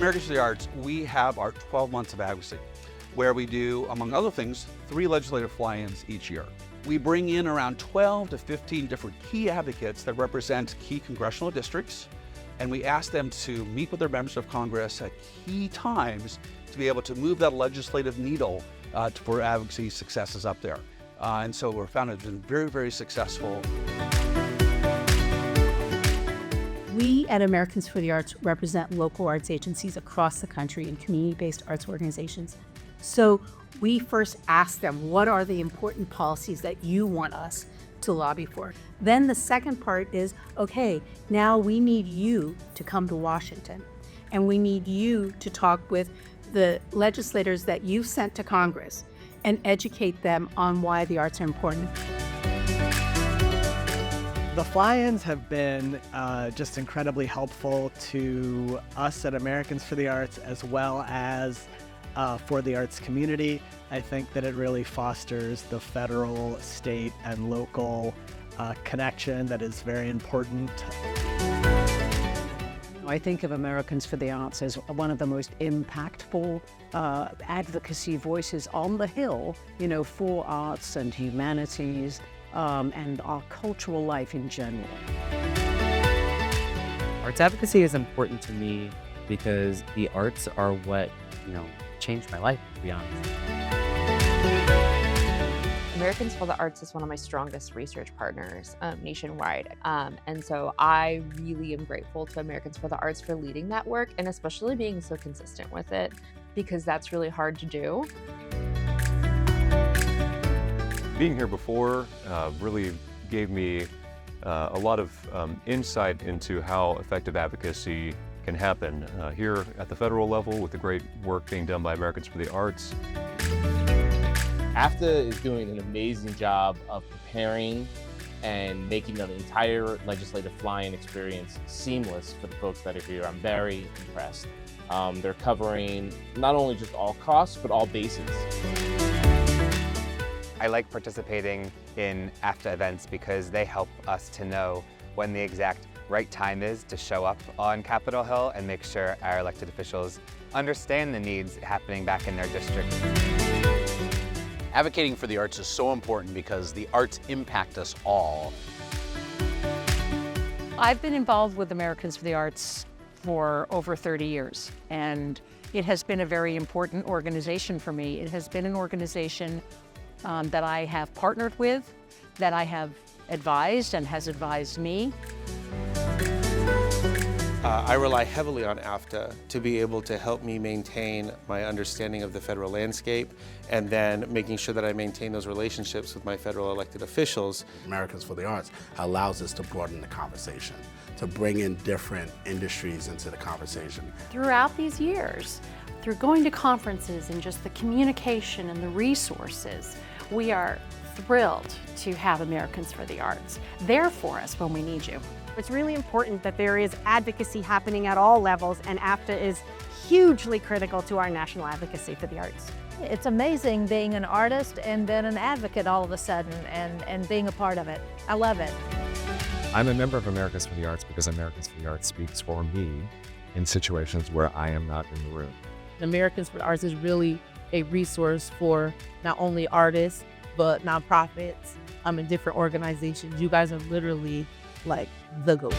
Americans for the Arts, we have our 12 months of advocacy, where we do, among other things, 3 legislative fly-ins each year. We bring in around 12 to 15 different key advocates that represent key congressional districts, and we ask them to meet with their members of Congress at key times to be able to move that legislative needle for advocacy successes up there. And so we're found it's been very, very successful. We at Americans for the Arts represent local arts agencies across the country and community-based arts organizations. So we first ask them, what are the important policies that you want us to lobby for? Then the second part is, okay, now we need you to come to Washington, and we need you to talk with the legislators that you've sent to Congress and educate them on why the arts are important. The fly-ins have been just incredibly helpful to us at Americans for the Arts, as well as for the arts community. I think that it really fosters the federal, state, and local connection that is very important. I think of Americans for the Arts as one of the most impactful advocacy voices on the Hill, for arts and humanities and our cultural life in general. Arts advocacy is important to me because the arts are what, changed my life, to be honest. Americans for the Arts is one of my strongest research partners nationwide. And so I really am grateful to Americans for the Arts for leading that work, and especially being so consistent with it, because that's really hard to do. Being here before really gave me a lot of insight into how effective advocacy can happen here at the federal level with the great work being done by Americans for the Arts. AFTA is doing an amazing job of preparing and making the entire legislative fly-in experience seamless for the folks that are here. I'm very impressed. They're covering not only just all costs, but all bases. I like participating in AFTA events because they help us to know when the exact right time is to show up on Capitol Hill and make sure our elected officials understand the needs happening back in their district. Advocating for the arts is so important because the arts impact us all. I've been involved with Americans for the Arts for over 30 years, and it has been a very important organization for me. It has been an organization that I have partnered with, that I have advised and has advised me. I rely heavily on AFTA to be able to help me maintain my understanding of the federal landscape, and then making sure that I maintain those relationships with my federal elected officials. Americans for the Arts allows us to broaden the conversation, to bring in different industries into the conversation. Throughout these years, through going to conferences and just the communication and the resources, we are thrilled to have Americans for the Arts there for us when we need you. It's really important that there is advocacy happening at all levels, and AFTA is hugely critical to our national advocacy for the arts. It's amazing being an artist and then an advocate all of a sudden and being a part of it. I love it. I'm a member of Americans for the Arts because Americans for the Arts speaks for me in situations where I am not in the room. Americans for the Arts is really a resource for not only artists, but nonprofits, and different organizations. You guys are literally like the GOAT.